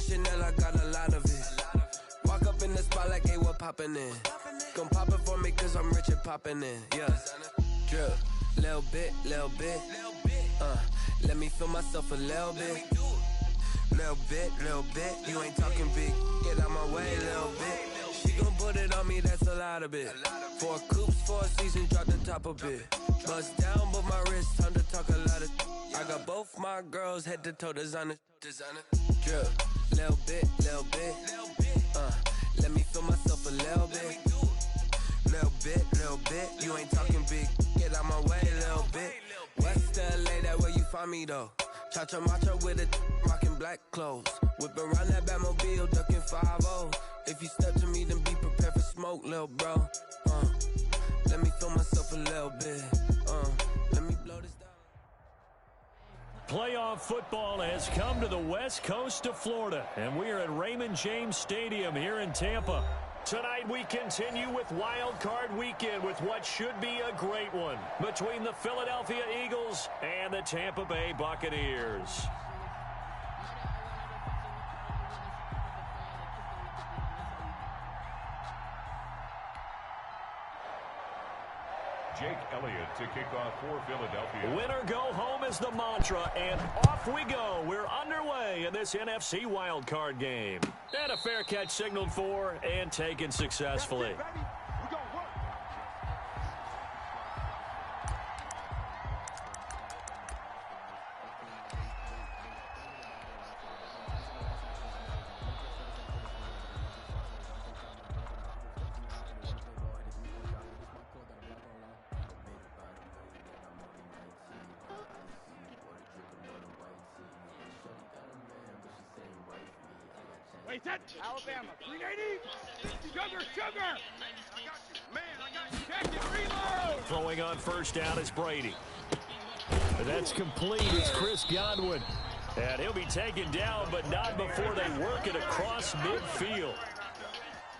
Chanel, I got a lot of it. Walk up in the spot like, hey, what poppin' in? Gon' pop it for me cause I'm rich and poppin' in. Yeah, drip, little bit. Let me feel myself a little bit. Little bit. You ain't talking big. Get out my way, little bit. She gon' put it on me, that's a lot of it. 4 coops, 4 seasons, drop the top a bit. Bust down, but my wrist, time to talk a lot of. I got both my girls head to toe designer. Drip, little bit. Let me feel myself a little bit. Little bit. You ain't talking big. Get out my way, little bit. West LA, that where you find me though. Cha-cha matcha with a rockin' black clothes. Whip around that Batmobile, ducking 5-0. If you step to me, then be prepared for smoke, lil' bro. Let me feel myself a little bit. Let me blow this down. Playoff football has come to the west coast of Florida, and we are at Raymond James Stadium here in Tampa. Tonight we continue with Wild Card Weekend with what should be a great one between the Philadelphia Eagles and the Tampa Bay Buccaneers. Jake Elliott to kick off for Philadelphia. Win or go home is the mantra, and off we go. We're underway in this NFC wildcard game. And a fair catch signaled for and taken successfully. Wait, that Alabama, 380. Sugar. Man, I got you. Check it, reload. Throwing on first down is Brady. That's complete. It's Chris Godwin. And he'll be taken down, but not before they work it across midfield.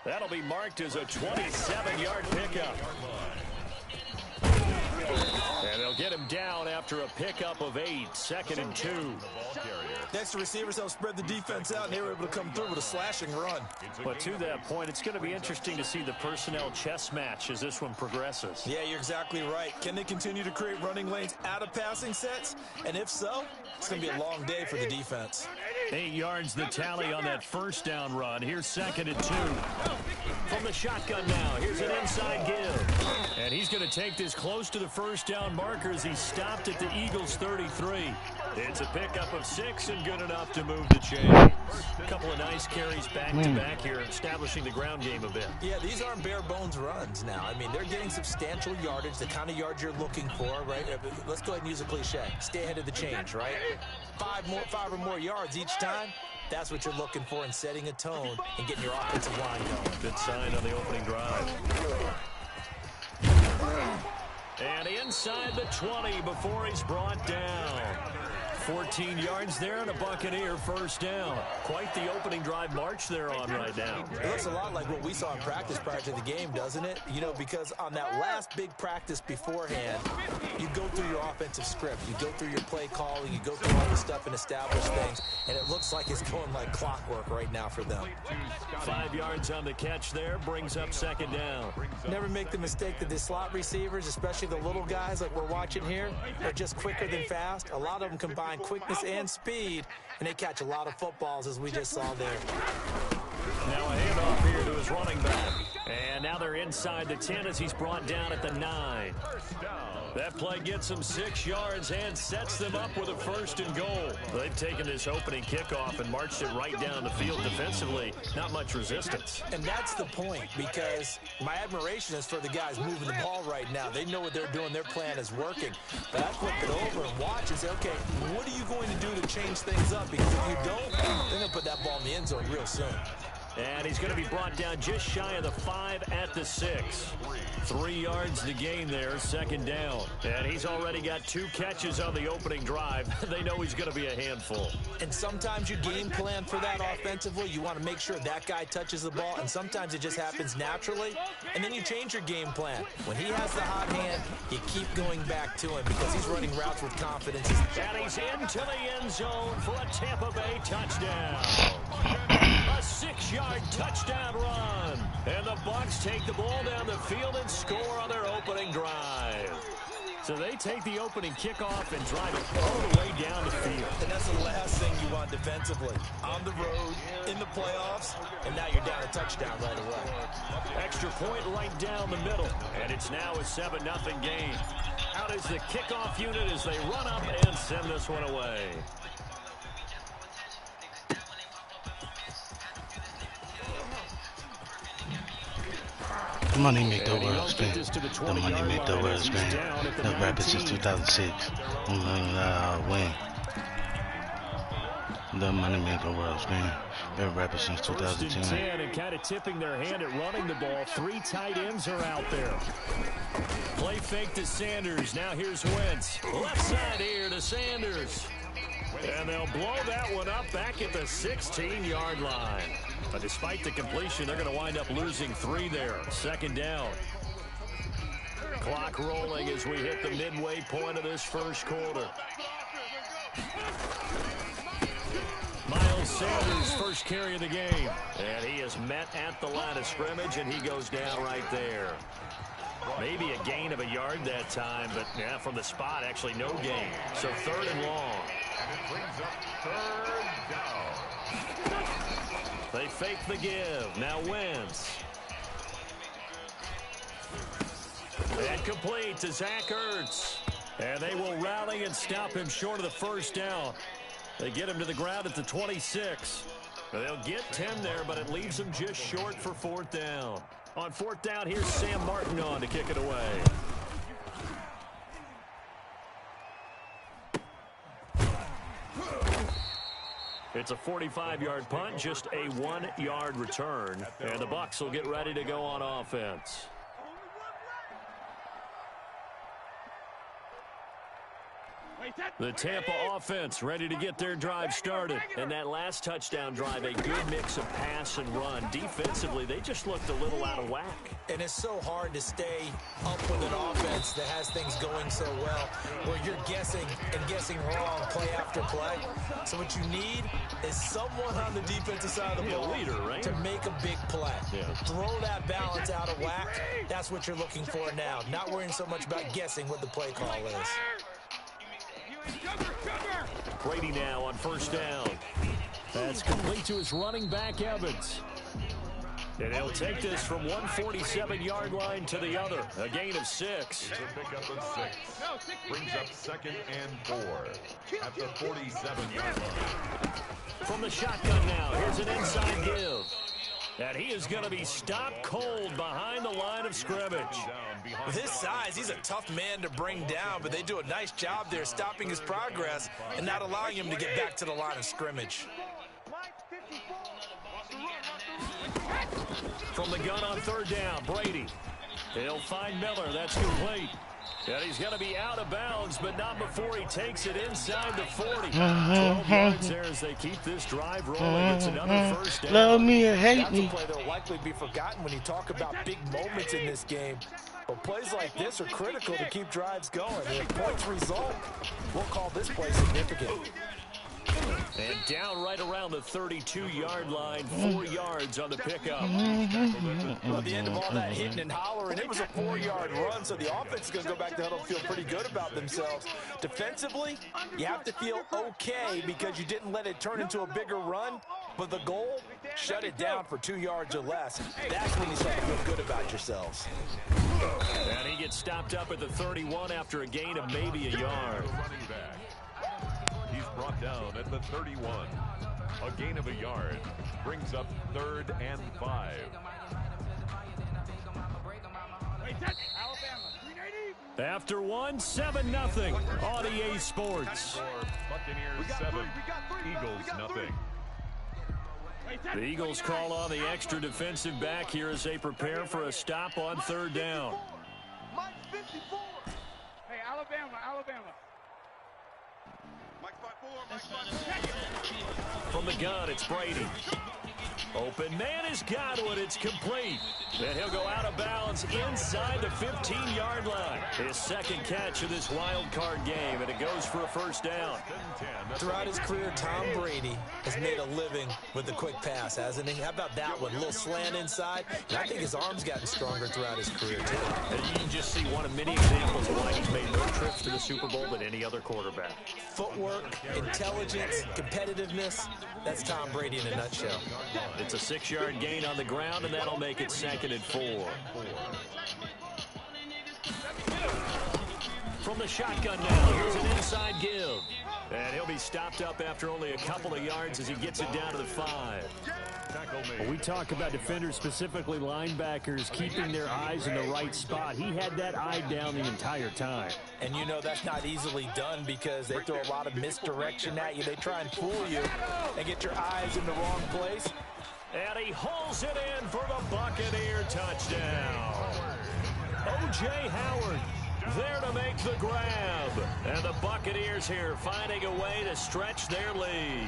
That'll be marked as a 27-yard pickup. And they'll get him down after a pickup of 8, 2nd and 2. Next to receivers help spread the defense out, and they were able to come through with a slashing run. But to that point, it's going to be interesting to see the personnel chess match as this one progresses. Yeah, you're exactly right. Can they continue to create running lanes out of passing sets? And if so, it's going to be a long day for the defense. 8 yards the tally on that first down run. Here's 2nd and 2. From the shotgun now, here's an inside give. And he's going to take this close to the first down marker as he stopped at the Eagles' 33. It's a pickup of 6 and good enough to move the chains. A couple of nice carries back-to-back here, establishing the ground game a bit. Yeah, these aren't bare-bones runs now. I mean, they're getting substantial yardage, the kind of yards you're looking for, right? Let's go ahead and use a cliche. Stay ahead of the change, right? 5 or more yards each time. That's what you're looking for in setting a tone and getting your offensive line going. Good sign on the opening drive. And inside the 20 before he's brought down. 14 yards there and a Buccaneer first down. Quite the opening drive march they're on right now. It looks a lot like what we saw in practice prior to the game, doesn't it? You know, because on that last big practice beforehand, you go through your offensive script. You go through your play calling. You go through all the stuff and establish things. And it looks like it's going like clockwork right now for them. 5 yards on the catch there. Brings up 2nd down. Never make the mistake that the slot receivers, especially the little guys like we're watching here, are just quicker than fast. A lot of them combine quickness and speed, and they catch a lot of footballs, as we just saw there. Now a handoff here to his running back. And now they're inside the 10 as he's brought down at the 9. That play gets them 6 yards and sets them up with a 1st and goal. They've taken this opening kickoff and marched it right down the field defensively. Not much resistance. And that's the point, because my admiration is for the guys moving the ball right now. They know what they're doing. Their plan is working. But I flip it over and watch and say, okay, what are you going to do to change things up? Because if you don't, they're going to put that ball in the end zone real soon. And he's going to be brought down just shy of the 5 at the 6. 3 yards to gain there, second down. And he's already got 2 catches on the opening drive. They know he's going to be a handful. And sometimes you game plan for that offensively. You want to make sure that guy touches the ball, and sometimes it just happens naturally, and then you change your game plan. When he has the hot hand, you keep going back to him because he's running routes with confidence. And he's into the end zone for a Tampa Bay touchdown. A 6-yard touchdown run. And the Bucs take the ball down the field and score on their opening drive. So they take the opening kickoff and drive it all the way down the field. And that's the last thing you want defensively. On the road, in the playoffs, and now you're down a touchdown right away. Extra point right down the middle. And it's now a 7-0 game. Out is the kickoff unit as they run up and send this one away. The money make the world spin. The money make the world spin. The rapper since 2006. Win. The money make the world spin. The rapper since 2010. And kind of tipping their hand at running the ball. 3 tight ends are out there. Play fake to Sanders. Now here's Wentz. Left side here to Sanders. And they'll blow that one up back at the 16-yard line. But despite the completion, they're going to wind up losing 3 there. Second down. Clock rolling as we hit the midway point of this first quarter. Miles Sanders, first carry of the game. And he is met at the line of scrimmage, and he goes down right there. Maybe a gain of a yard that time, but yeah, from the spot, actually no gain. So 3rd and long. And it brings up 3rd down. They fake the give. Now Wentz. And complete to Zach Ertz. And they will rally and stop him short of the first down. They get him to the ground at the 26. They'll get 10 there, but it leaves them just short for 4th down. On 4th down, here's Sam Martin on to kick it away. It's a 45-yard punt, just a 1-yard return. And the Bucs will get ready to go on offense. The Tampa offense ready to get their drive started. And that last touchdown drive, a good mix of pass and run. Defensively, they just looked a little out of whack. And it's so hard to stay up with an offense that has things going so well, where you're guessing and guessing wrong play after play. So what you need is someone on the defensive side of the ball leader, right? to make a big play. Yeah. Throw that balance out of whack. That's what you're looking for now. Not worrying so much about guessing what the play call is. Brady now on 1st down. That's complete to his running back, Evans. And he'll take this from 147-yard line to the other. A gain of 6. To pick up a 6. Brings up 2nd and 4 at the 47-yard line. From the shotgun now, here's an inside give. And he is going to be stopped cold behind the line of scrimmage. With his size, he's a tough man to bring down, but they do a nice job there stopping his progress and not allowing him to get back to the line of scrimmage. From the gun on 3rd down, Brady. He'll find Miller. That's complete. And he's going to be out of bounds, but not before he takes it inside the 40. 12 yards there as they keep this drive rolling. It's another first down. Love me or hate That's a me. play that will likely be forgotten when you talk about big moments in this game. But plays like this are critical to keep drives going. And if points result, we'll call this play significant. And down right around the 32-yard line, 4 yards on the pickup. Well, at the end of all that hitting and hollering, it was a 4-yard run, so the offense is going to go back to huddle and feel pretty good about themselves. Defensively, you have to feel okay because you didn't let it turn into a bigger run, but the goal, shut it down for 2 yards or less. That's when you start to feel good about yourselves. And he gets stopped up at the 31 after a gain of maybe a yard. He's brought down at the 31. A gain of a yard. Brings up 3rd and 5. After one, 7-0 on EA Sports. Buccaneers 7, Eagles nothing. The Eagles call on the extra defensive back here as they prepare for a stop on third down. Hey, Alabama. From the gun, it's Brady. Open man is Godwin. It's complete. And he'll go out of bounds inside the 15-yard line. His second catch of this wild card game, and it goes for a first down. Throughout his career, Tom Brady has made a living with the quick pass, hasn't he? How about that one? A little slant inside. And I think his arm's gotten stronger throughout his career, too. And you can just see one of many examples of why he's made more trips to the Super Bowl than any other quarterback. Footwork, intelligence, competitiveness. That's Tom Brady in a nutshell. It's a 6-yard gain on the ground, and that'll make it 2nd and 4. From the shotgun now, here's an inside give. And he'll be stopped up after only a couple of yards as he gets it down to the 5. Well, we talk about defenders, specifically linebackers, keeping their eyes in the right spot. He had that eye down the entire time. And you know that's not easily done because they throw a lot of misdirection at you. They try and fool you and get your eyes in the wrong place. And he hauls it in for the Buccaneer touchdown. O.J. Howard there to make the grab. And the Buccaneers here finding a way to stretch their lead.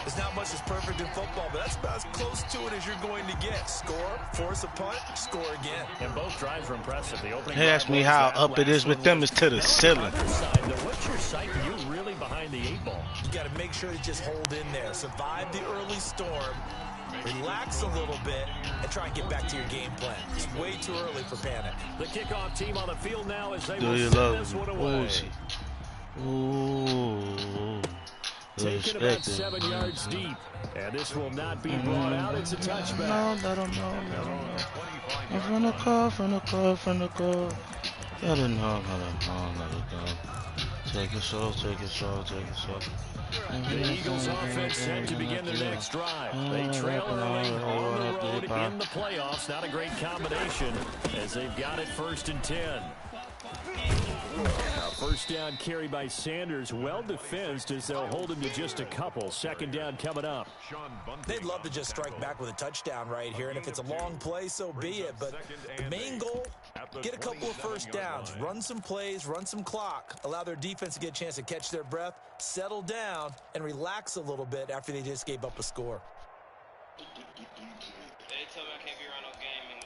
It's not much that's perfect in football, but that's about as close to it as you're going to get. Score, force a punt, score again. And both drives were impressive. The opening He asked me how up it is with them is to the ceiling. What's your sight view really behind the 8-ball? You got to make sure to just hold in there. Survive the early storm. Relax a little bit and try and get back to your game plan. It's way too early for panic. The kickoff team on the field now as they Do will you send love this me? one away. Ooh. Taken about 7 yards deep. And this will not be brought out. It's a touchback. No, let him know. From the car. Let him know. Take it slow. The Eagles offense set to begin their next drive. They trail early on the road in the playoffs. Not a great combination as they've got it 1st and 10. Now, first down carry by Sanders. Well defensed as they'll hold him to just a couple. 2nd down coming up. They'd love to just strike back with a touchdown right here, and if it's a long play, so be it. But the main goal, get a couple of first downs, run some plays, run some clock, allow their defense to get a chance to catch their breath, settle down, and relax a little bit after they just gave up a score. They tell me I can't be around no game, man.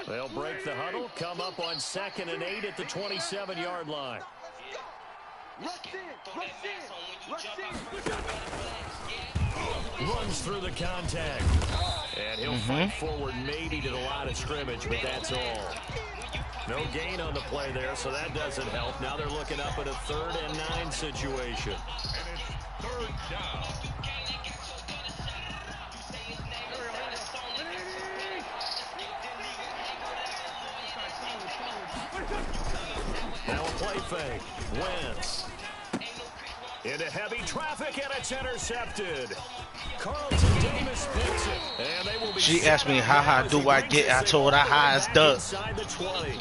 They'll break the huddle, come up on 2nd and 8 at the 27-yard line. Runs through the contact. And he'll fight forward maybe to the line of scrimmage, but that's all. No gain on the play there, so that doesn't help. Now they're looking up at a 3rd and 9 situation. And it's 3rd down. Now a play fake. Wentz. Into heavy traffic, and it's intercepted. Carlton Davis picks it. And they will be. She asked me, how high do I get? I told her, high as duck. Inside the 20.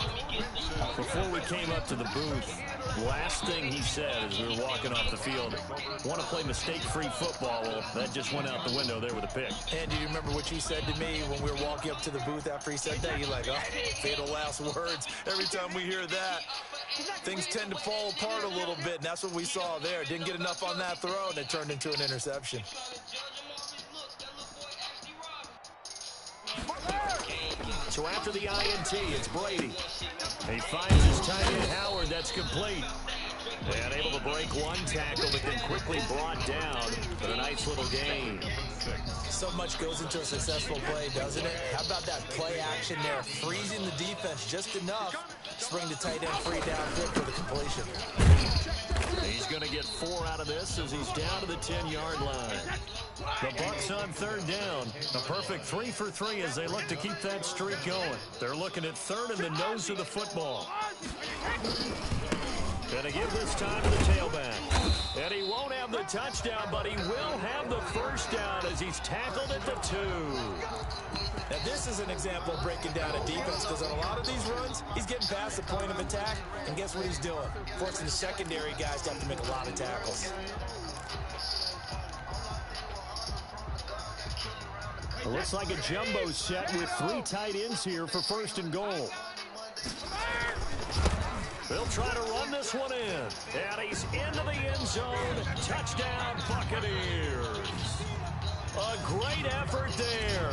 Before we came up to the booth, last thing he said as we were walking off the field, want to play mistake-free football. Well, that just went out the window there with a pick. And do you remember what you said to me when we were walking up to the booth after he said that? You're like, oh, fatal last words. Every time we hear that, things tend to fall apart a little bit, and that's what we saw there. Didn't get enough on that throw, and it turned into an interception. So after the INT, it's Brady. He finds his tight end Howard. That's complete. And able to break one tackle, but then quickly brought down for a nice little gain. So much goes into a successful play, doesn't it? How about that play action there? Freezing the defense just enough to bring the tight end free downfield for the completion. He's going to get 4 out of this as he's down to the 10-yard line. The Bucs on 3rd down. A perfect 3 for 3 as they look to keep that streak going. They're looking at 3rd in the nose of the football. Going to give this time to the tailback. And he won't have the touchdown, but he will have the first down as he's tackled at the 2. Now, this is an example of breaking down a defense, because on a lot of these runs, he's getting past the point of attack, and guess what he's doing? Forcing the secondary guys to have to make a lot of tackles. It looks like a jumbo set with 3 tight ends here for 1st and goal. They'll try to run this one in. And he's into the end zone. Touchdown, Buccaneers. A great effort there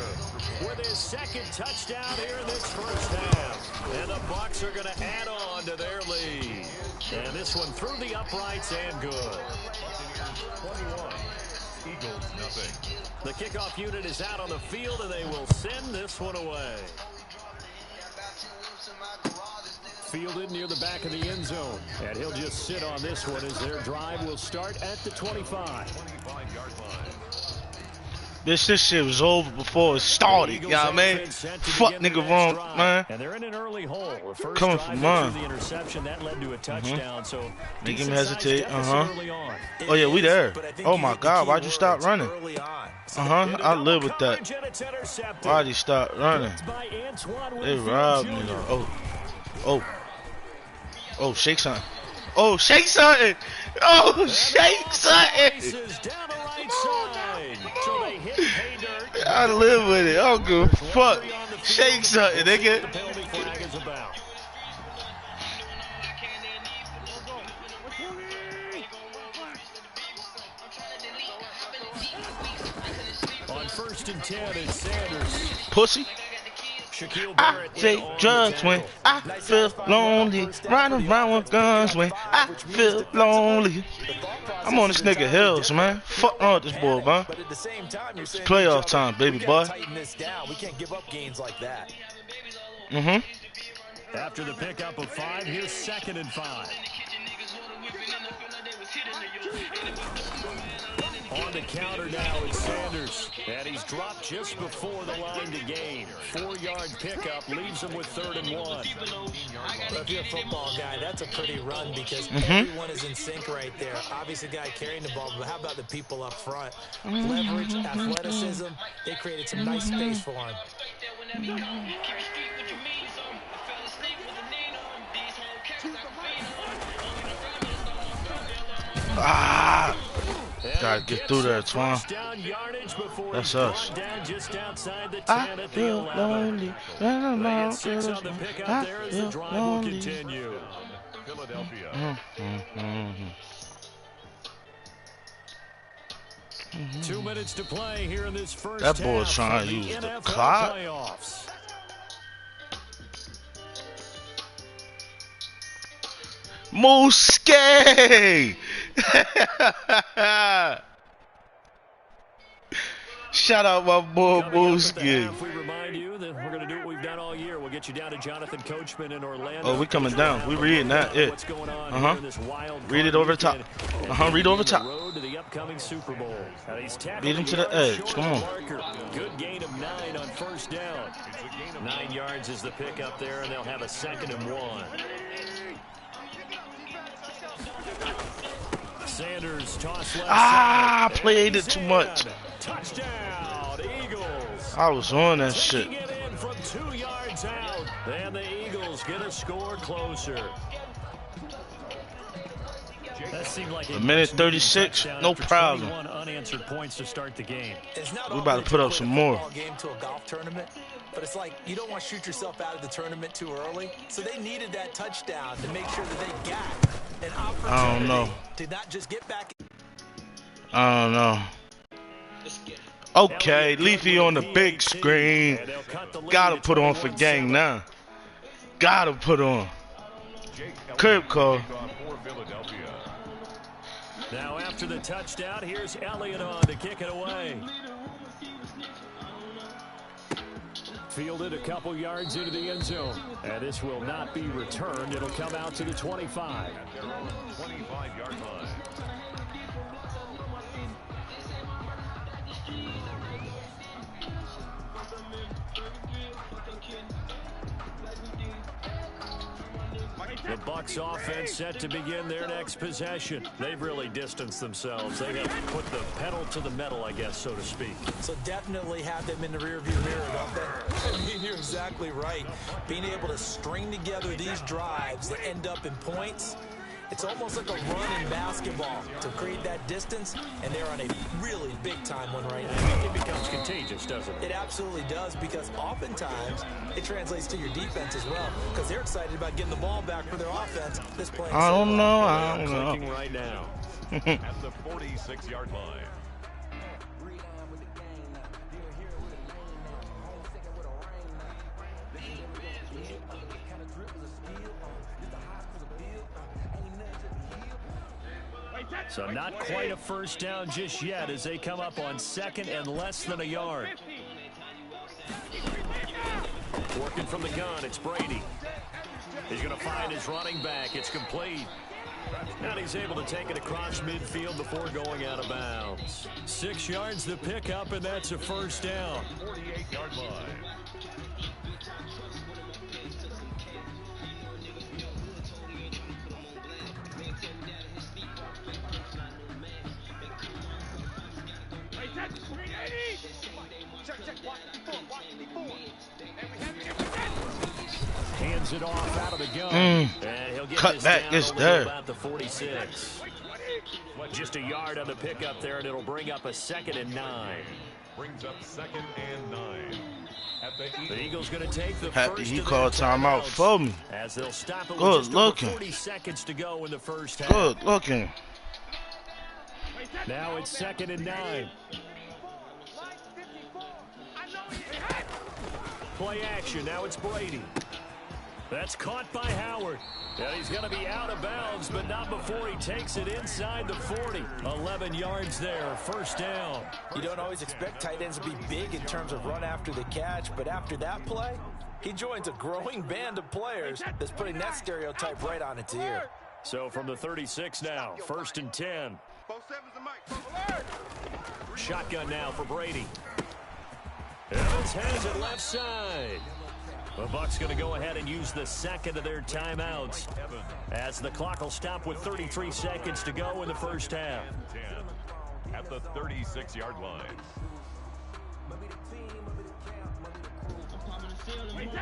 with his 2nd touchdown here in this first half. And the Bucs are going to add on to their lead. And this one through the uprights and good. 21. Eagles, nothing. The kickoff unit is out on the field, and they will send this one away. Fielded near the back of the end zone. And he'll just sit on this one as their drive will start at the 25. 25-yard line. This shit was over before it started, you know what I mean? Fuck nigga wrong, man. And they're in an early hole. The first Coming drive from mine. the interception that led to a touchdown. So make him hesitate. early on. Oh yeah, we there. Oh my God, why'd you stop running? I live with that. Why'd you stop running? They robbed me though. Oh, shake something. Oh, shake something. Oh, shake something. I live with it. I don't give a fuck. Shake something, nigga. On 1st and 10, it's Sanders. Pussy. I take drugs when I feel lonely. Riding around with guns when I feel lonely. I'm on this nigga Hills, man. Fuck wrong with this boy, man. It's playoff time, baby boy. After the pickup of 5, here's 2nd and 5. On the counter now is Sanders. And he's dropped just before the line to gain. 4-yard pickup leaves him with 3rd and 1. Well, if you're a football guy, that's a pretty run because everyone is in sync right there. Obviously, the guy carrying the ball, but how about the people up front? Leverage, athleticism, they created some nice space for him. Ah! Gotta get through there, Twan. That's us. I feel lonely. I feel lonely. Philadelphia. 2 minutes to play here in this first That boy's trying to use the clock. Playoffs. Mooski! Shout out my boy Mooski. We remind you that we're going to do what we've done all year. We'll get you down to Jonathan Coachman in Orlando. Oh, we coming down. We reading that. Yeah. Read it over the top. Read over the top. Road to the upcoming Super Bowl. Beat him to the edge. Come on. Good gain of 9 on 1st down. 9 yards is the pickup there, and they'll have a 2nd and 1. Sanders toss left I played it too much. Touchdown, Eagles. I was on that shit. It in from 2 yards out, and the Eagles get a score closer. That seemed like a minute 36, no problem. Unanswered points to start the game. We about to put up some more. Game to a golf tournament, but it's like you don't want to shoot yourself out of the tournament too early. So they needed that touchdown to make sure that they got an opportunity I don't know. to not just get back. I don't know. Okay, Leafy on the big screen. Gotta put on for gang now. Gotta put on. Curb call. Now after the touchdown, here's Elliott on to kick it away. Fielded a couple yards into the end zone. And this will not be returned. It'll come out to the 25. 25-yard line. The Bucs offense set to begin their next possession. They've really distanced themselves. They have put the pedal to the metal, I guess, so to speak. So definitely have them in the rearview mirror, don't they? I mean, you're exactly right. Being able to string together these drives that end up in points, it's almost like a run in basketball to create that distance, and they're on a really big-time one right now. It becomes contagious, doesn't it? It absolutely does, because oftentimes it translates to your defense as well, because they're excited about getting the ball back for their offense. This play. I don't know. Clicking right now. At the 46-yard line. So not quite a first down just yet as they come up on second and less than a yard. Working from the gun, it's Brady. He's going to find his running back. It's complete. And he's able to take it across midfield before going out of bounds. 6 yards the pickup, and that's a first down. 48-yard line. Hands it off out of the gun. And he'll get Cut back is there. About the 46. Just a yard on the pickup there, and it'll bring up a 2nd and 9. Brings up 2nd and 9. The Eagles going to take the Happy first he of called their timeout timeouts for me. as they'll stop it Good with just looking. over 40 seconds to go in the first half. Good looking. Now it's 2nd and 9. Play action. Now it's Brady. That's caught by Howard. And he's going to be out of bounds, but not before he takes it inside the 40. 11 yards there. First down. You don't always expect tight ends to be big in terms of run after the catch, but after that play, he joins a growing band of players that's putting that stereotype right on its ear. So from the 36 now, 1st and 10. Shotgun now for Brady. Evans has it left side. The Bucs going to go ahead and use the 2nd of their timeouts as the clock will stop with 33 seconds to go in the first half. 10 at the 36-yard line.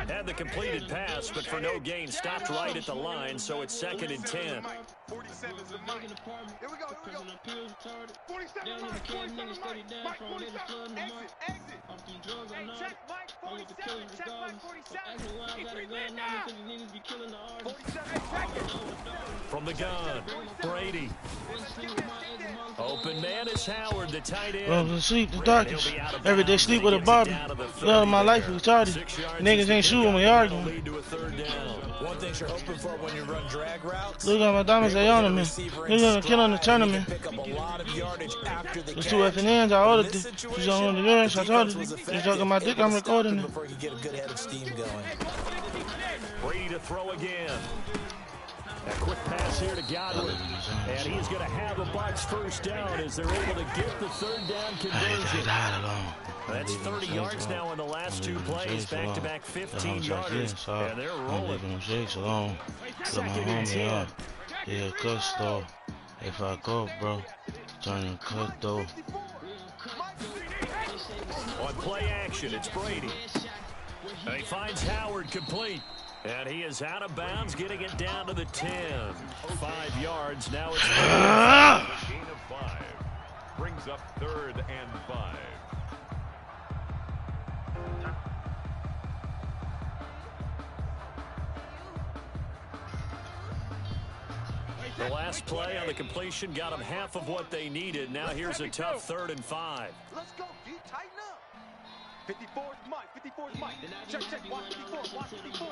Had the completed pass, but for no gain, stopped right at the line, so it's 2nd and 10. 47 is the Mike. Here we go, here we go. 47 Mike, 47 Mike. Mike 47, exit, exit. Hey, check Mike 47, check Mike 47. He's free lit now. 47, hey, check it. From the gun, Brady. Open man is Howard, the tight end. Well, sleep the darkest. Every day sleep with a barber. Love my life is retarded. Niggas ain't shooting me arguing. One thing you're hoping for when you run drag routes. Look at my diamonds, they on me. You're gonna kill in the tournament. There's 2 FNNs, I ordered it. She's on the lyrics, I told her. She's talking my dick, I'm recording it. Before you get a good head of steam going. Brady to throw again. A quick pass here to Godwin. And he's going to have a Bucs first down as they're able to get the 3rd down conversion. That's 30 yards now in the last 2 plays. Back-to-back 15-yarders. And they're rolling. 2nd and 10. Yeah, cuss though. If I go, bro, turn and cut though. On play action, it's Brady. And he finds Howard complete. And he is out of bounds, getting it down to the 10. 5 yards, now it's a gain of 5. Brings up 3rd and 5. The last play on the completion got them half of what they needed. Now here's a tough 3rd and 5. Let's go, D, tighten up. 54 is Mike, 54 is Mike. Check, check, watch 54, watch 54.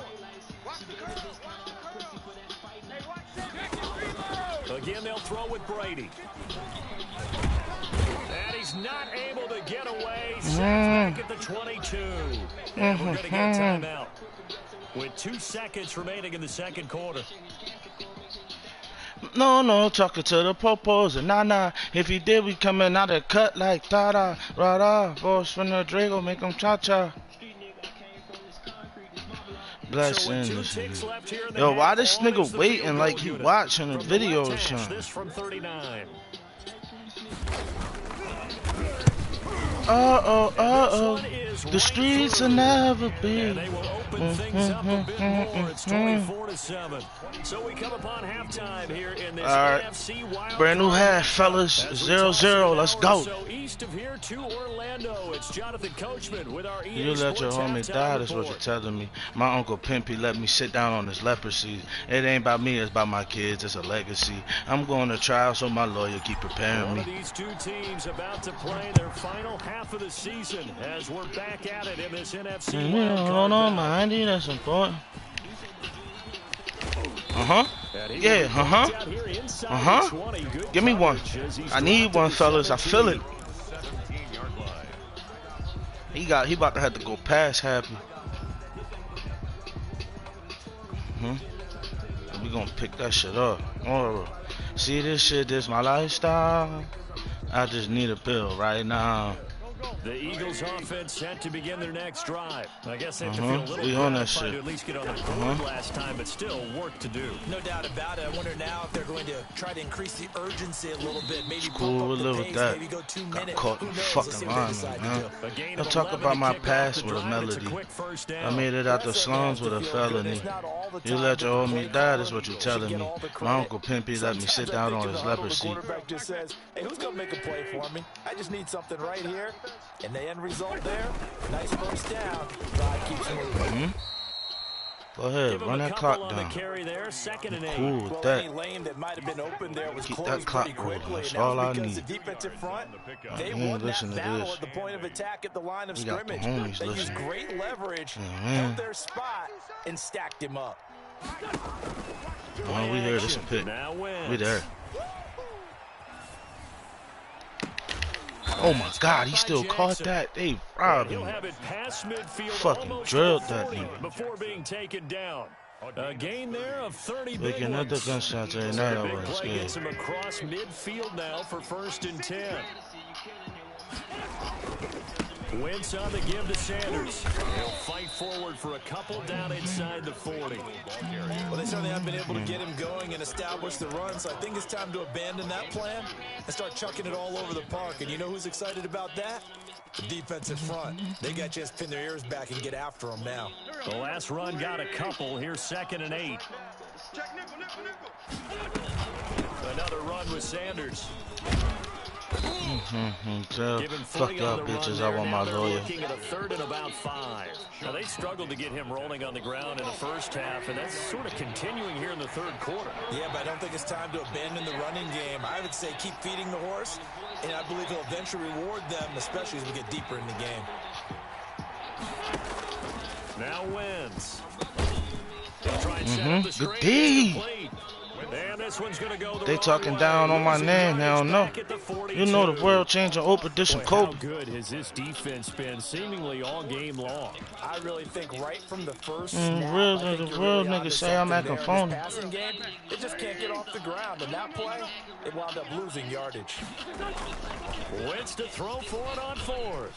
Watch the curve, watch the curve. Hey, watch that. Again, they'll throw with Brady. And he's not able to get away. Back at the 22. And we're going to get a timeout with 2 seconds remaining in the 2nd quarter. No, talking to the popos and nah. If he did, we coming out of cut like ta-da, rah-da. Voice from the Drago, make him cha-cha. Blessings. Yo, why this nigga waiting like he watching a video or something? This from 39. The streets will never be. And they will open things up a bit more. It's 24-7. So we come upon halftime here in this NFC Wild brand new half, fellas. 0-0. Let's go. So east of here to Orlando, it's Jonathan Coachman with our EA You let your Sports homie halftime die, that's what report. you're telling me. My Uncle Pimpy let me sit down on his leprosy. It ain't about me, it's about my kids. It's a legacy. I'm going to trial, so my lawyer keep preparing One me. of these two teams about to play their final half of the season as we're back at it in this NFC Wild Card Hold on, battle. Mindy, that's important. Yeah, Give me one. I need one, fellas. I feel it. He about to have to go past Happy. We gonna pick that shit up. Oh, see this shit, this my lifestyle. I just need a bill right now. The Eagles offense set to begin their next drive. I guess they have to feel a little We on that gratified shit. to at least get on the board last time, but still work to do. No doubt about it. I wonder now if they're going to try to increase the urgency a little bit. Maybe Cool, bump we'll up live the with pace, that. maybe go 2 Got minutes. caught Who in knows? fucking Let's see what they lineman, decide to man. do. A gain Don't of talk 11 about to my kick off past the with a drive. It's melody. quick first down. I made it out the slums with a felony. You let your homie die, that's what you're telling me. My Uncle Pimpy let me sit down on his leprosy. Quarterback just says, hey, who's going to make a play for me? I just need something right here. And the end result there, nice first down. God keeps moving. Go ahead, Give him run a that couple clock on the down. carry there, 2nd and 8. Cool with Well, that. any lane that might have been open there was Keep that closed clock pretty rolling. quickly. That's And that all was I because need. the defensive front, they ain't won that listen to battle this. at the point of attack at the line of We got the scrimmage. homies They used listening. great leverage, man. held their spot, and stacked him up. Oh, we here. This a pick. Now wins. We there. Oh my God, he still caught that. They robbed He'll him. have it past midfield, Fucking almost drilled to the that 40 nigga. before being taken down. A gain there of 30 big Making another ones. gunshots every So night. the I big was play gets scared. him across midfield now for 1st and 10. Wentz on the give to Sanders. He'll fight forward for a couple down inside the 40. Well, they certainly haven't been able to get him going and establish the run, so I think it's time to abandon that plan and start chucking it all over the park. And you know who's excited about that? The defensive front. They got to just pin their ears back and get after them now. The last run got a couple. Here's 2nd and 8. Another run with Sanders. Fuck y'all bitches. I want my lawyer. Looking at a 3rd and about 5. Now they struggled to get him rolling on the ground in the first half, and that's sort of continuing here in the 3rd quarter. Yeah, but I don't think it's time to abandon the running game. I would say keep feeding the horse, and I believe he'll eventually reward them, especially as we get deeper in the game. Now wins. He'll try and set up the screen. Good D. Complete. And this one's gonna go the They wrong talking way. down on my Losing name. They don't know. back at the 42. You know the world changing open edition Boy, how Kobe. good has this defense been seemingly all game long? I really think right from the first real snap, I think the you're real really onto niggas say I'm something acting there. phony. This passing game, it just can't get off the ground. And that play, it wound up losing yardage. Wentz to throw for it on 4th.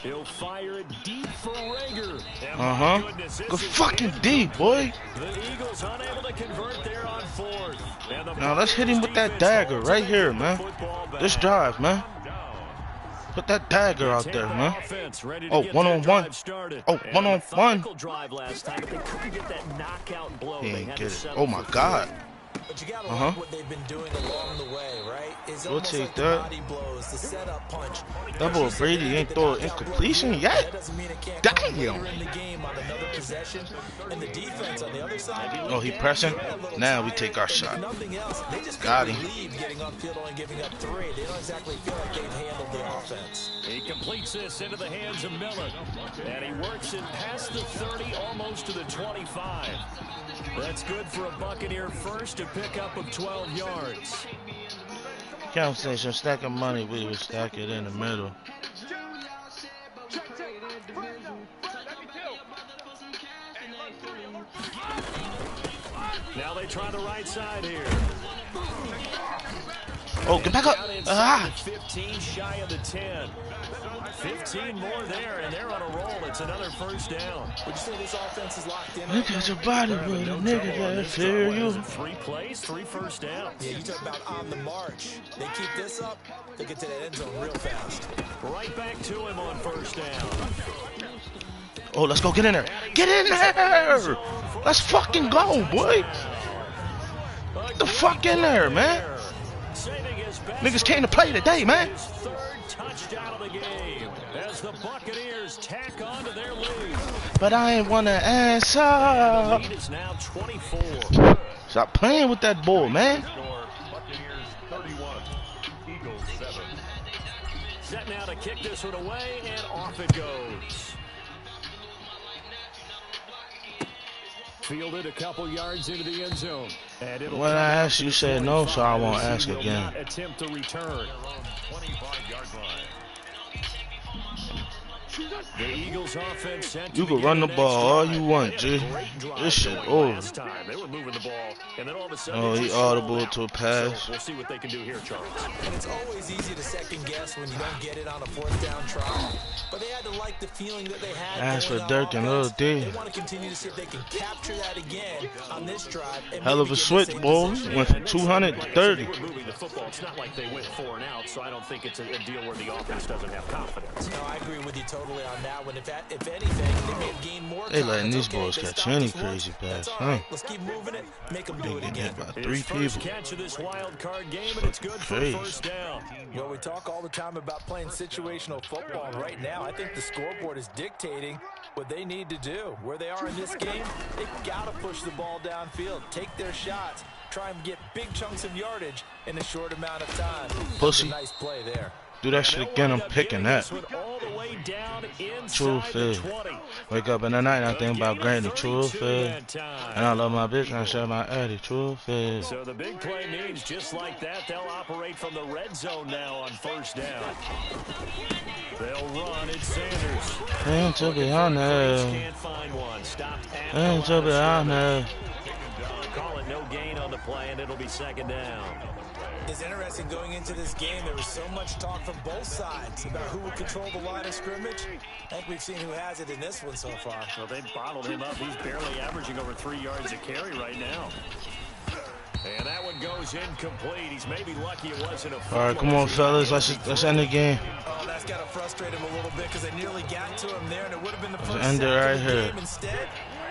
He'll fire it deep for Rager. And my goodness, this Go is fucking D, boy. The Eagles unable to convert there on 4th. And the Now let's hit him with that defense dagger holds right the here, man. football back. This drive, man. Put that dagger out there, Tampa man. offense ready to Oh, get one-on-one. their drive started. Oh, And one-on-one. a methodical drive last time, but they couldn't get that knockout blow. He They ain't had get to it. settle Oh my for God. But you gotta like what they've been doing along the way, right? It's We'll almost take like the that. body blows, the setup punch. That boy Brady ain't throw an incompletion yet. That doesn't mean it can't Damn. come later in the game on another possession. And the defense on the other side. Oh, he pressing? Now we take our shot. If nothing else, they just Got can't him. believe getting upfield only giving up 3. They don't exactly feel like they've handled the offense. He completes this into the hands of Miller. And he works it past the 30, almost to the 25. That's good for a Buccaneer first, a pickup of 12 yards. Conversation, stack of money, we would stack it in the middle. Now they try the right side here. Oh, get back up. Out inside Ah. the 15, shy of the 10. 15 more there, and they're on a roll. It's another first down. Would you say this offense is locked in? Look at your body with a nigga that fear you. 3 plays, 3 first downs. Yeah, you talk about on the march. They keep this up, they'll get to that end zone real fast. Right back to him on first down. Oh, let's go. Get in there. Get in there. Let's fucking go, boy. Get the fuck in there, man. Niggas came to play today, man. Third touchdown of the game as the Buccaneers tack on to their lead. But I ain't want to answer. Lead is now 24. Stop playing with that ball, man. Buccaneers 31, Eagles 7. Set now to kick this one away, and off it goes. Fielded a couple yards into the end zone. And it'll When I asked, you said no, so I won't ask Will again. not attempt to return. 25-yard line. The Eagles offense set You to can run the begin ball next all drive. you want, They had G. a great drive This shit going over. last time. They were moving the ball, and then all of a sudden Oh, they he just stalled audible out. to a pass. So we'll see what they can do here, Charles. And it's always easy to second guess when you don't get it on a fourth down try. But they had to like the feeling that they had. As for going on Dirk and offense. Lil D. They want to continue to see if they can capture that again on this drive. And Hell of maybe a get in switch, the same boy. position. Went from 200 to 30. They were moving the football. It's not like they went 4 and out, so I don't think it's a deal where the offense doesn't have confidence. No, I agree with you totally on that one. If anything, they may have gained more They time. letting It's these okay. boys They catch stopped any us once. crazy pass, That's all huh? right. Let's keep moving it. Make them do it Getting again. hit by His 3 first people. catch of this wild card game, and it's good for Crazy. first down. Well, we talk all the time about playing situational football, and right now I think the scoreboard is dictating what they need to do. Where they are in this game, they've got to push the ball downfield, take their shots, try and get big chunks of yardage in a short amount of time. Pussy. Nice play there. Do that shit again, I'm picking that. All the way down True inside the fair. 20. Wake up in the night and I think about granny. True fair. That time. And I love my bitch and I share my addy. True fair. So the big play means just like that, they'll operate from the red zone now on first down. They'll run. It's Sanders. And to be honest, Can't find one. Stopped at and the to be line. honest. Call it no gain on the play, and it'll be second down. It's interesting going into this game. There was so much talk from both sides about who would control the line of scrimmage. I think we've seen who has it in this one so far. Well, they bottled him up. He's barely averaging over 3 yards a carry right now. And that one goes incomplete. He's maybe lucky it wasn't a fumble. All right, come on, fellas. Let's end the game. Oh, that's got to frustrate him a little bit because they nearly got to him there, and it would have been the first end it sack right of the here. game instead.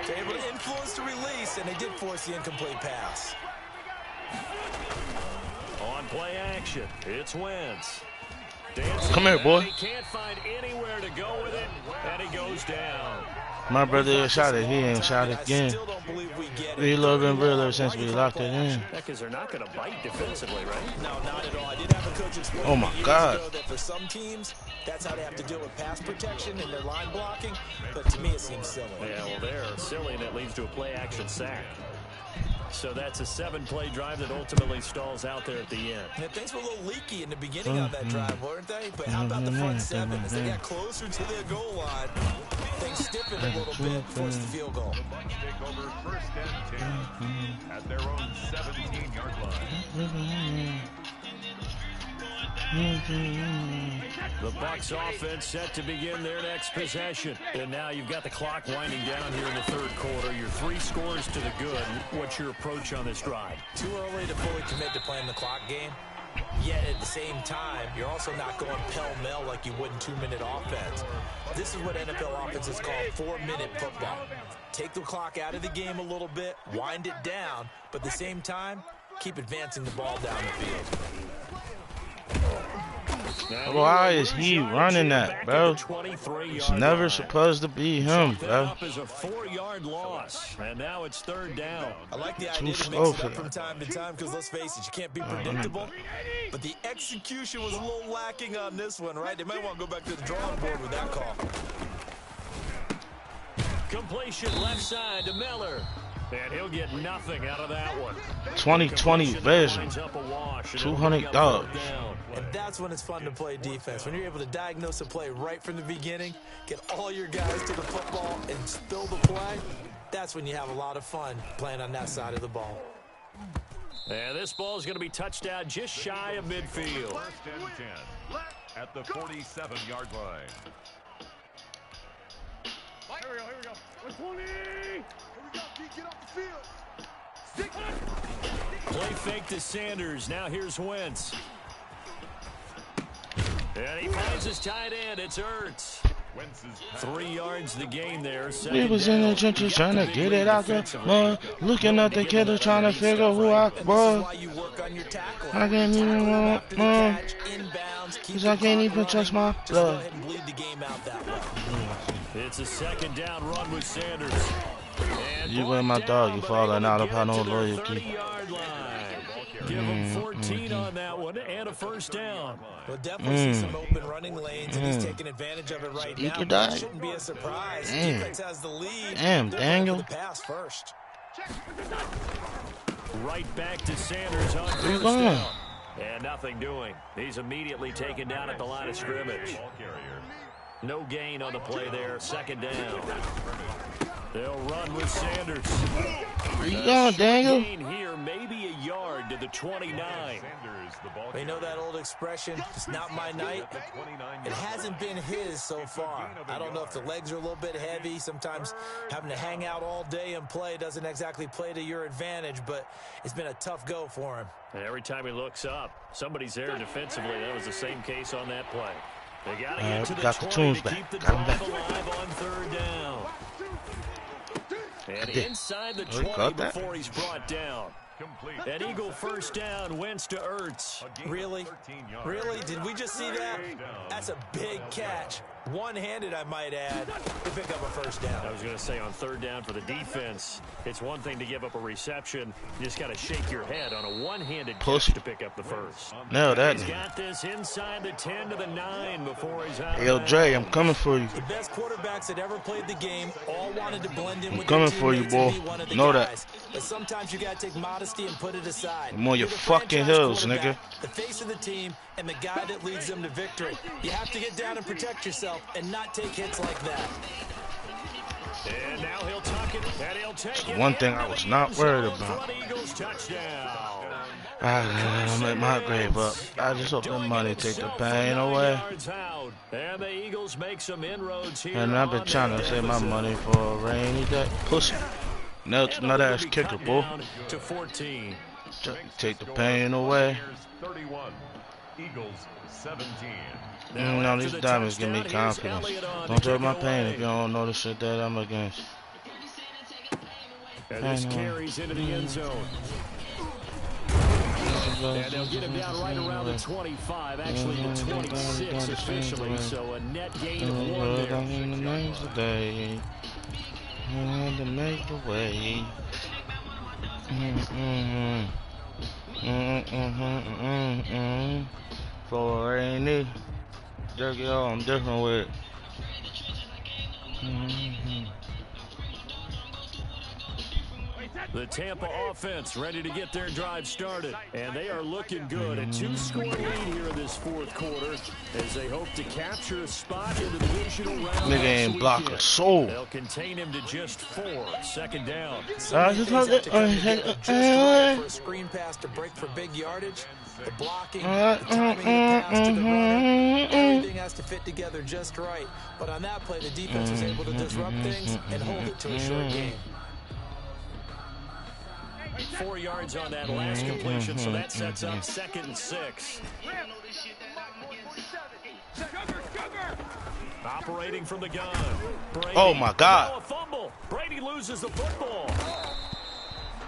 They're able to influence the release, and they did force the incomplete pass. On play action, it's Wentz. Come here, boy. He can't find anywhere to go with it, and he goes down. My brother shot it. He ain't shot it again. Still don't believe we get it. We love him real ever since we locked it in. Because they're not going to bite defensively, right? No, not at all. I did have a coach explain Oh, my years God. ago that for some teams, that's how they have to deal with pass protection and their line blocking. But to me, it seems silly. Yeah, well, they're silly, and it leads to a play-action sack. So that's a 7-play drive that ultimately stalls out there at the end. Yeah, things were a little leaky in the beginning on that drive, weren't they? But how about the front seven? As they got closer to their goal line, things stiffened a little bit, forced the field goal. The Bucs take over first and 10 at their own 17-yard line. The Bucs offense set to begin their next possession. And now you've got the clock winding down here in the third quarter. You're 3 scores to the good. What's your approach on this drive? Too early to fully commit to playing the clock game. Yet at the same time, you're also not going pell-mell like you would in 2-minute offense. This is what NFL offenses call 4-minute football. Take the clock out of the game a little bit, wind it down, but at the same time, keep advancing the ball down the field. Why is he running that, bro? It's never supposed to be him, bro. Up is a 4-yard loss, and now it's third down. I like the Too idea to slow mix it for up from that. time to time because let's face it, you can't be predictable. But the execution was a little lacking on this one, right? They might want to go back to the drawing board with that call. Completion left side to Miller. And he'll get nothing out of that one. 2020 vision. Lines up a wash, and 200 it'll bring up dollars. third down. And that's when it's fun to play defense. When you're able to diagnose a play right from the beginning, get all your guys to the football and spill the play, that's when you have a lot of fun playing on that side of the ball. And this ball is going to be touched out just shy of midfield. First and 10. at the 47-yard line. Here we go. 20. Here we go. Get off the field. Stick. Play fake to Sanders. Now here's Wentz. And he finds his tight end. It's Ertz. 3 yards the game there. We was in the trenches trying to get it out the mud. Looking at the kid trying to figure who I was. I can't even run, cause I can't even touch my blood. It's a 2nd down run with Sanders. You with my dog, you falling out of how no loyalty. Give him 14 on that one and a 1st down. We'll definitely see some open running lanes, and he's taking advantage of it right now. That shouldn't be a surprise. Defense has the lead. Damn, Daniel. The pass first. Right back to Sanders on 1st down. And nothing doing. He's immediately taken down at the line of scrimmage. No gain on the play there. 2nd down. They'll run with Sanders. Where you going, Daniel? Gain here, maybe a yard to the 29. We know that old expression, it's not my night. It hasn't been his so far. I don't know if the legs are a little bit heavy. Sometimes having to hang out all day and play doesn't exactly play to your advantage, but it's been a tough go for him. And every time he looks up, somebody's there defensively. That was the same case on that play. They got to get to the 20 to keep the drive alive on 3rd down. And inside the 20 before he's brought down. An Eagle 1st down, Wentz to Ertz. Really? Really? Did we just see that? That's a big catch. One-handed, I might add, to pick up a 1st down. I was going to say, on 3rd down for the defense, it's one thing to give up a reception. You just got to shake your head on a one-handed catch to pick up the 1st. No, that. He's got this inside the 10 to the 9 before he's out. Yo, Dre, I'm coming for you. The best quarterbacks that ever played the game all wanted to blend in with their teammates. I'm coming for you, boy. Know that. But sometimes you got to take modesty and put it aside. I'm on your fucking heels, nigga. The face of the team and the guy that leads them to victory. You have to get down and protect yourself and not take hits like that. And now he'll tuck it, and he'll take it. One thing I was not worried about. I make my grave up. I just hope the money take the pain away. And the Eagles make some inroads here. And I've been trying to save my money for a rainy day. Pussy. Nut ass kicker, boy. To 14. Take the pain away. 31. Eagles 17. Now these diamonds give me confidence. Don't take my pain if you don't know the shit that I'm against. And this carries into the end zone. And they'll get him down right around the 25, actually the 26 officially, so a net gain of 1 there. To make a way. For any jerky, I'm different with. The Tampa offense ready to get their drive started, and they are looking good. A 2-score lead here in this 4th quarter as they hope to capture a spot in the divisional round. Nigga ain't block a soul. They'll contain him to just 4. 2nd down. I just want to for a screen pass to break for big yardage. The blocking, the timing, the pass to the runner, everything has to fit together just right. But on that play, the defense was able to disrupt things and hold it to a short game. 4 yards on that last completion, so that sets up 2nd and 6. Operating from the gun. Brady. Oh my God! A fumble. Brady loses the football.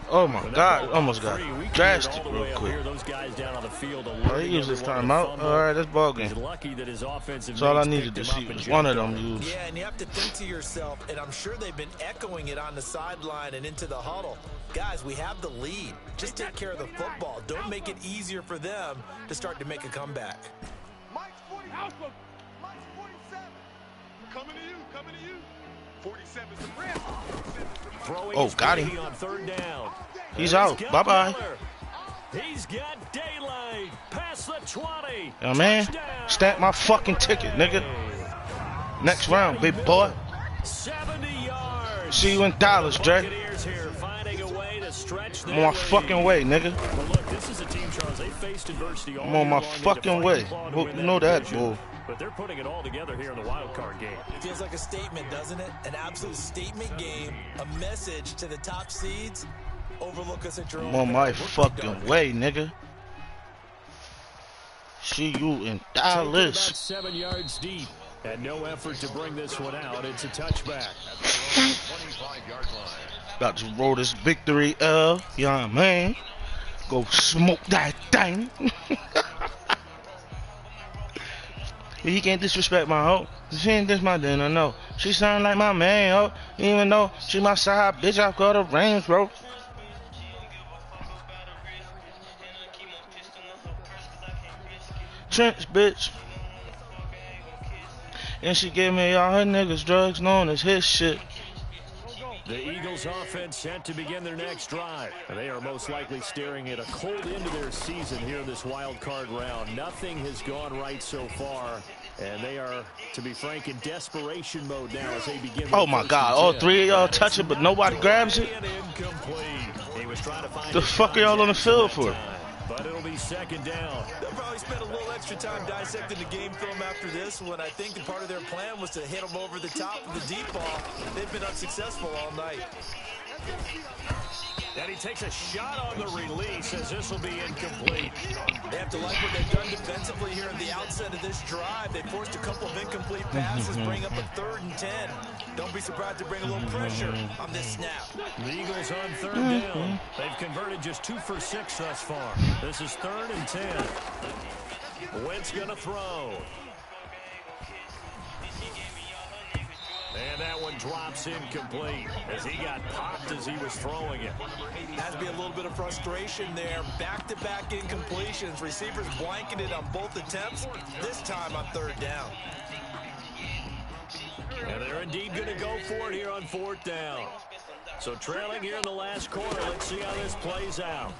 Oh my God! Almost got drastic real quick. Those guys down on the field. Oh, he used his timeout. All right, that's ball game. He's lucky that his offensive. That's all I needed to see was one of them use. Yeah, and you have to think to yourself, and I'm sure they've been echoing it on the sideline and into the huddle. Guys, we have the lead. Just take care of the football. Don't make it easier for them to start to make a comeback. Mike's 40. Mike's 47. Coming to you. 47 is the rim. Oh, got him. On 3rd down. He's out. Bye-bye. He's got daylight. Past the 20. Yo, man, stamp my fucking ticket, nigga. Next round, big boy. 70 yards. See you in Dallas, Dre. Here finding a way to stretch I'm on my fucking way, nigga. But look, this is a team Charles, they faced adversity all I'm on my year long. fucking way. You know that, bull. But they're putting it all together here in the wild card game. It feels like a statement, doesn't it? An absolute statement game, a message to the top seeds. Overlook us at your own. I'm on my fucking way, nigga. See you in Dallas. About 7 yards deep, and no effort to bring this one out. It's a touchback. Got to roll this victory L. Yeah, man. Go smoke that thing. He can't disrespect my hoe. She ain't this my dinner, no. She sound like my man, ho. Even though she my side bitch, I call her range, bro. Trench, bitch. And she gave me all her niggas drugs known as his shit. The Eagles offense set to begin their next drive. And they are most likely staring at a cold end to their season here in this wild card round. Nothing has gone right so far. And they are, to be frank, in desperation mode now as they begin. Oh my God, all three of y'all touch it, but nobody grabs it? The fuck are y'all on the field for? But it'll be second down. They'll probably spend a little extra time dissecting the game film after this one. I think part of their plan was to hit them over the top of the deep ball. They've been unsuccessful all night. And he takes a shot on the release as this will be incomplete. They have to like what they've done defensively here at the outset of this drive. They forced a couple of incomplete passes, bring up a 3rd and 10. Don't be surprised to bring a little pressure on this snap. The Eagles on 3rd down. They've converted just 2 for 6 thus far. This is 3rd and 10. Wentz gonna throw. And that one drops incomplete as he got popped as he was throwing it. Has to be a little bit of frustration there. Back-to-back incompletions. Receivers blanketed on both attempts, this time on 3rd down. And they're indeed going to go for it here on 4th down. So trailing here in the last quarter. Let's see how this plays out.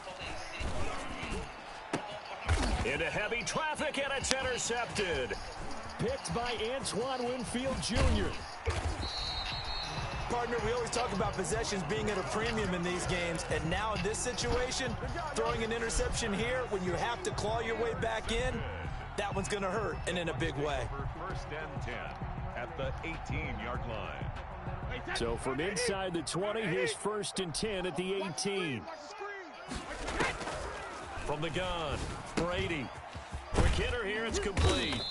Into heavy traffic, and it's intercepted. Picked by Antoine Winfield Jr. Partner, we always talk about possessions being at a premium in these games, and now in this situation, throwing an interception here when you have to claw your way back in, that one's going to hurt, and in a big way. 1st and 10 at the 18-yard line. So from inside the 20, here's 1st and 10 at the 18. From the gun, Brady. Quick hitter here, it's complete.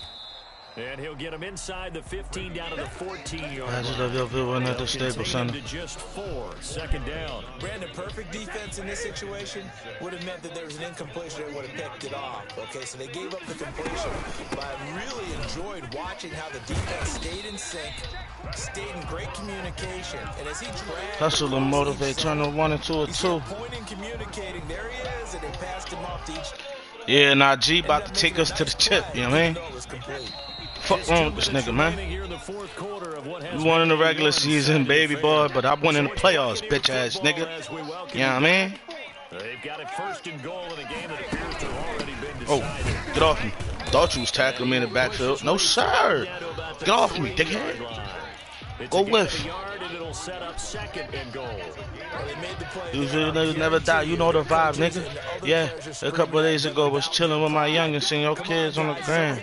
And he'll get him inside the 15 down to the 14-yard line. I just love your video at the Staples Center. Just 4, 2nd down. Brandon, perfect defense in this situation would have meant that there was an incompletion that would have picked it off. Okay, so they gave up the completion. But I really enjoyed watching how the defense stayed in sync, stayed in great communication. And as he dragged... Hustle and motivate, turn to 1 and 2 or 2. Pointing, communicating, there he is, and they passed him off to each... Yeah, and G about to take us to the chip, you know what I mean? Fuck wrong with this nigga, man. We won in the regular season, baby boy, but I won in the playoffs, bitch ass nigga. You know what I mean? They've got it 1st and goal in a game that appears to have already been decided. Oh, get off me. Thought you was tackling me in the backfield. No, sir. Get off me, dickhead. Go with. It'll set up 2nd and goal. Usually niggas never die. You know the vibe, nigga. Yeah, a couple of days ago was chilling with my youngest, seeing your kids on the ground.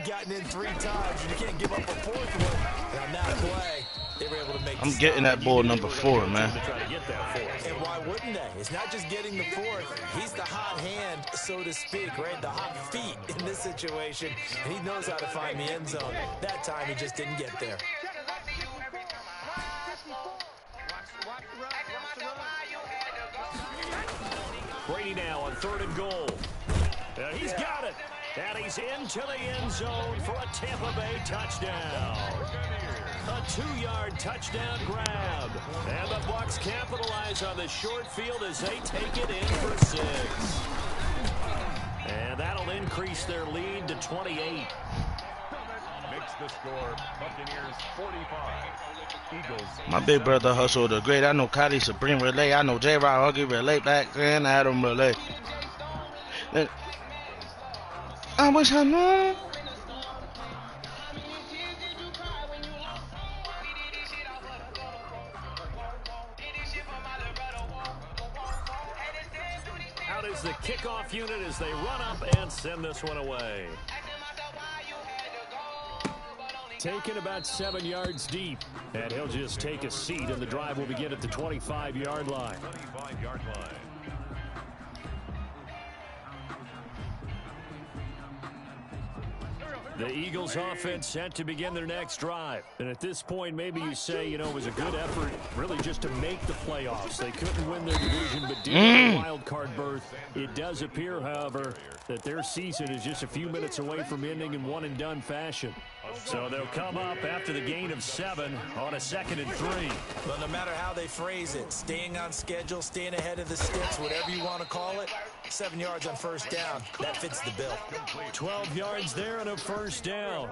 I'm getting that ball number 4, man. And why wouldn't they? It's not just getting the 4th. He's the hot hand, so to speak, right? The hot feet in this situation. And he knows how to find the end zone. That time he just didn't get there. Brady now on 3rd and goal. He's got it. And he's into the end zone for a Tampa Bay touchdown. A 2-yard touchdown grab. And the Bucs capitalize on the short field as they take it in for 6. And that'll increase their lead to 28. Makes the score Buccaneers 45. Eagles. My big brother hustled the great. I know Kylie Supreme relay. I know J-Rod Huggy relay back then. Adam relay. I wish I knew. Out is the kickoff unit as they run up and send this one away. Taken about 7 yards deep, and he'll just take a seat, and the drive will begin at the 25-yard line. 25-yard line. The Eagles offense set to begin their next drive. And at this point, maybe you say, you know, it was a good effort really just to make the playoffs. They couldn't win their division, but did get a wild card berth. It does appear, however, that their season is just a few minutes away from ending in one-and-done fashion. So they'll come up after the gain of 7 on a 2nd and 3. But no matter how they phrase it, staying on schedule, staying ahead of the sticks, whatever you want to call it, 7 yards on first down, that fits the bill. 12 yards there and a first down.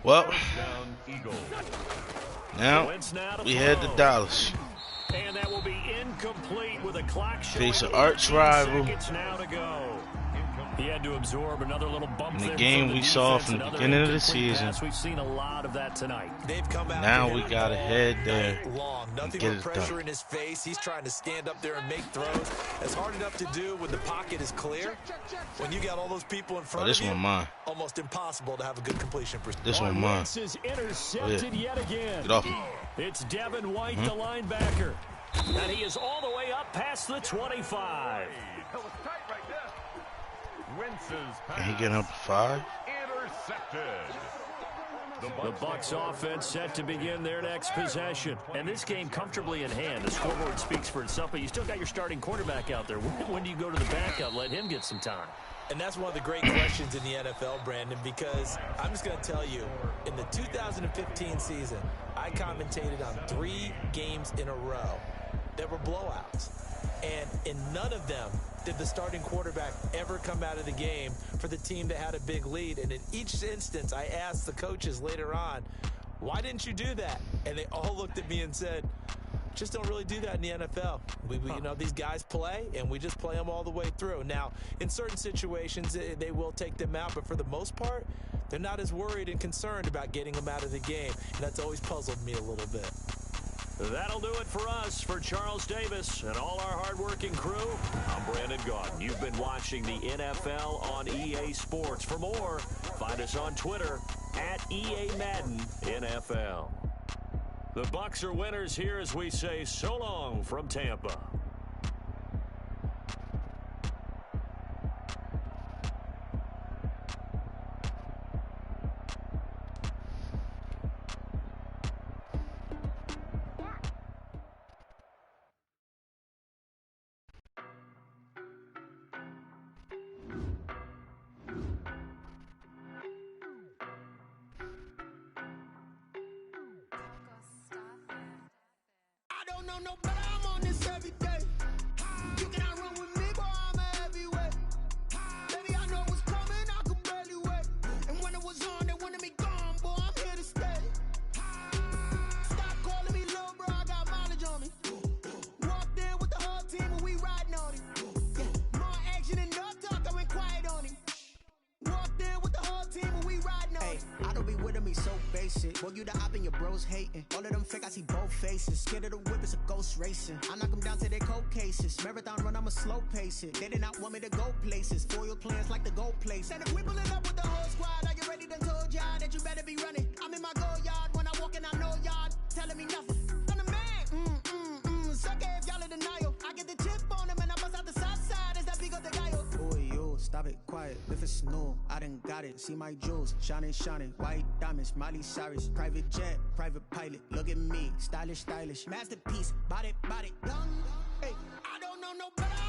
Well, now we head to Dallas. And that will be incomplete with a clock face an arch rival. Now to go. He had to absorb another little bump in the game we saw from the beginning of the season. We've seen a lot of that tonight. They've come out now we gotta head there. Nothing but pressure in his face. He's trying to stand up there and make throws. It's hard enough to do when the pocket is clear. When you got all those people in front of you, one mine. Almost impossible to have a good completion percentage. This one mine. Is intercepted yet again. Get off him. It's Devin White, the linebacker. And he is all the way up past the 25. Can he get up to 5? Intercepted. The Bucs offense set to begin their next possession. And this game comfortably in hand. The scoreboard speaks for itself, but you still got your starting quarterback out there. When do you go to the backup? Let him get some time. And that's one of the great questions in the NFL, Brandon, because I'm just going to tell you, in the 2015 season, I commentated on 3 games in a row that were blowouts. And in none of them did the starting quarterback ever come out of the game for the team that had a big lead. And in each instance, I asked the coaches later on, why didn't you do that? And they all looked at me and said, just don't really do that in the NFL. You know, these guys play, and we just play them all the way through. Now, in certain situations, they will take them out, but for the most part, they're not as worried and concerned about getting them out of the game. And that's always puzzled me a little bit. That'll do it for us. For Charles Davis and all our hardworking crew, I'm Brandon Gaudin. You've been watching the NFL on EA Sports. For more, find us on Twitter at EA Madden NFL. The Bucs are winners here as we say so long from Tampa. No, but I'm on this every day. You cannot run with me, boy, I'm a heavyweight. Baby, I know what's coming, I could barely wait. And when it was on, they wanted me gone, boy, I'm here to stay. Stop calling me little bro, I got mileage on me. Walked in with the whole team and we riding on it. Yeah, more action and no talk, I went quiet on him. Walked in with the whole team and we riding on it. I don't be with him, he's so basic. Boy, you the op and your bros hating. All of them fake, I see both faces. Scared of the whip, it's a ghost racing. I knock them down to their cold cases. Marathon run, I'ma slow pace it. They did not want me to go places. Foil plans like the gold place. And if we pulling up with the whole squad, are you ready? Done told y'all that you better be running. I'm in my go yard when I walk in, I know y'all telling me nothing. I'm the man. Suck it if y'all in denial. I get the chip on them and I bust out the south side. Is that big of the guy? Boy, yo, stop it, quiet. If it's no, I done got it. See my jewels, shining, shining. White diamonds, Miley Cyrus. Private jet, private pilot. Look at me, stylish, stylish. Masterpiece, body, body. Young, hey, I don't know no better.